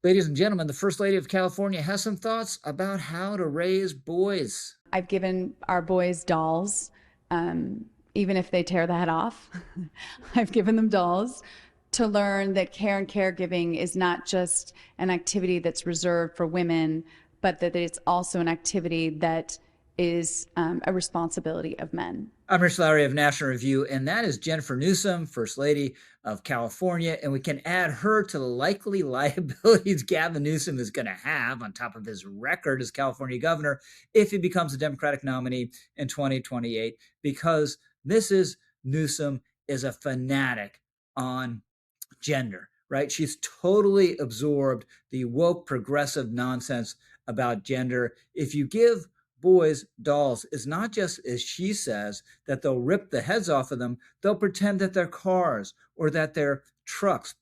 Ladies and gentlemen, the First Lady of California has some thoughts about how to raise boys. I've given our boys dolls, even if they tear the head off. I've given them dolls to learn that care and caregiving is not just an activity that's reserved for women, but that it's also an activity that is a responsibility of men. I'm Rich Lowry of National Review, and that is Jennifer Newsom, First Lady of California. And we can add her to the likely liabilities Gavin Newsom is going to have on top of his record as California governor if he becomes a Democratic nominee in 2028, because Mrs. Newsom is a fanatic on gender, right? She's totally absorbed the woke progressive nonsense about gender. If you give boys dolls, it's not just, as she says, that they'll rip the heads off of them. They'll pretend that they're cars or that they're trucks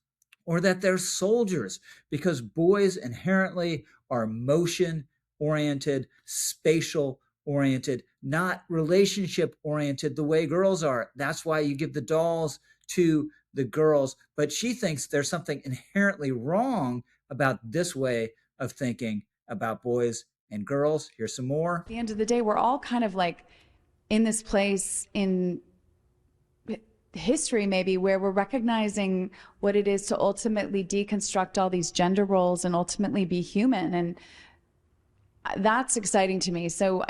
or that they're soldiers, because boys inherently are motion oriented, spatial oriented, not relationship oriented the way girls are. That's why you give the dolls to the girls. But she thinks there's something inherently wrong about this way of thinking about boys and girls. Here's some more. At the end of the day, we're all kind of like in this place in history, maybe, where we're recognizing what it is to ultimately deconstruct all these gender roles and ultimately be human. And that's exciting to me. So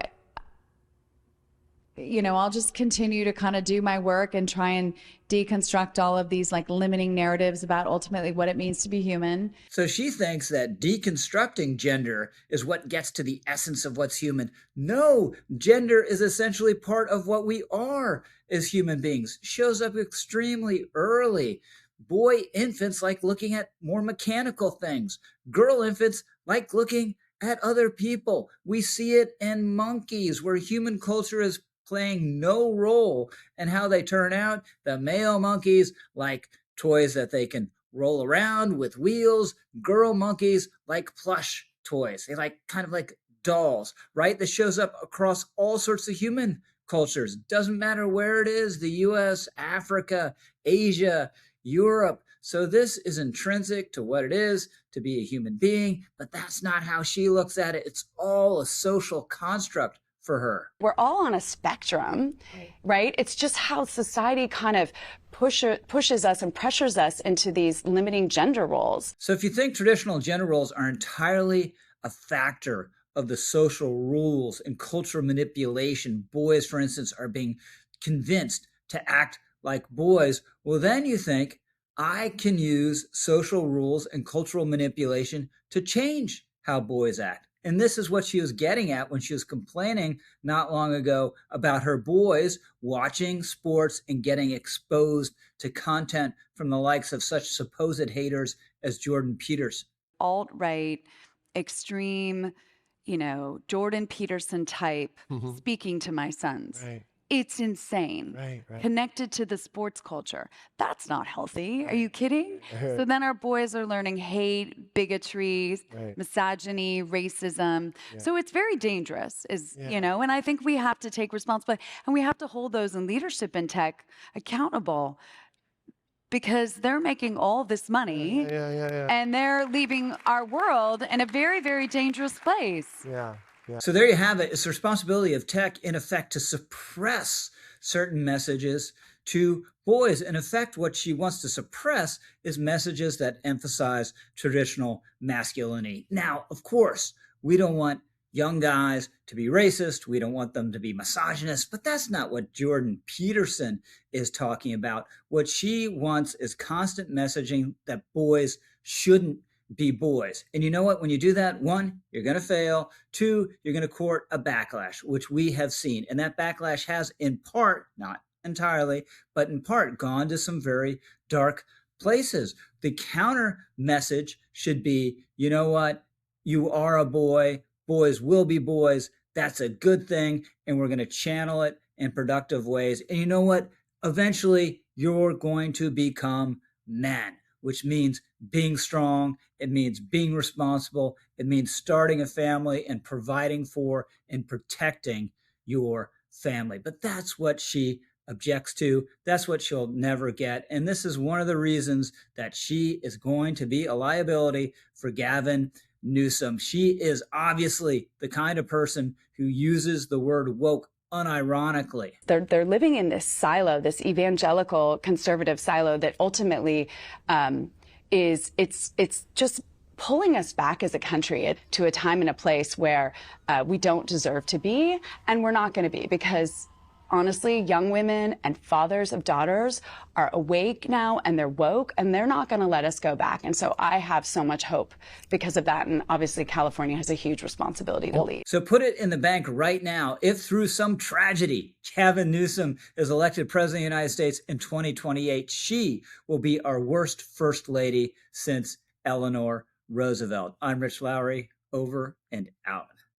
I'll just continue to kind of do my work and try and deconstruct all of these like limiting narratives about ultimately what it means to be human. So she thinks that deconstructing gender is what gets to the essence of what's human. No, gender is essentially part of what we are as human beings. Shows up extremely early. Boy infants like looking at more mechanical things. Girl infants like looking at other people. We see it in monkeys, where human culture is playing no role in how they turn out. The male monkeys like toys that they can roll around with wheels. Girl monkeys like plush toys. They like kind of like dolls, right? That shows up across all sorts of human cultures. Doesn't matter where it is, the US, Africa, Asia, Europe. So this is intrinsic to what it is to be a human being, but that's not how she looks at it. It's all a social construct for her. We're all on a spectrum, right? It's just how society kind of pushes us and pressures us into these limiting gender roles. So if you think traditional gender roles are entirely a factor of the social rules and cultural manipulation, boys, for instance, are being convinced to act like boys, well, then you think, I can use social rules and cultural manipulation to change how boys act. And this is what she was getting at when she was complaining not long ago about her boys watching sports and getting exposed to content from the likes of such supposed haters as Jordan Peterson. Alt-right, extreme, Jordan Peterson type speaking to my sons. Right. It's insane. Right. Connected to the sports culture. That's not healthy. Are you kidding? So then our boys are learning hate, bigotry, misogyny, racism. Yeah. So it's very dangerous, and I think we have to take responsibility, and we have to hold those in leadership in tech accountable, because they're making all this money and they're leaving our world in a very, very dangerous place. Yeah. So there you have it. It's the responsibility of tech, in effect, to suppress certain messages to boys. In effect, what she wants to suppress is messages that emphasize traditional masculinity. Now, of course, we don't want young guys to be racist. We don't want them to be misogynist, but that's not what Jordan Peterson is talking about. What she wants is constant messaging that boys shouldn't be boys. And you know what? When you do that, one, you're going to fail. Two, you're going to court a backlash, which we have seen. And that backlash has, in part, not entirely, but in part, gone to some very dark places. The counter message should be, you know what? You are a boy. Boys will be boys. That's a good thing. And we're going to channel it in productive ways. And you know what? Eventually, you're going to become men, which means being strong. It means being responsible. It means starting a family and providing for and protecting your family. But that's what she objects to, that's what she'll never get. And this is one of the reasons that she is going to be a liability for Gavin Newsom. She is obviously the kind of person who uses the word woke unironically. They're living in this silo, this evangelical conservative silo that ultimately it's just pulling us back as a country to a time and a place where we don't deserve to be, and we're not going to be, because honestly, young women and fathers of daughters are awake now, and they're woke, and they're not going to let us go back. And so I have so much hope because of that. And obviously, California has a huge responsibility to lead. So put it in the bank right now. If through some tragedy, Gavin Newsom is elected president of the United States in 2028, she will be our worst first lady since Eleanor Roosevelt. I'm Rich Lowry, over and out.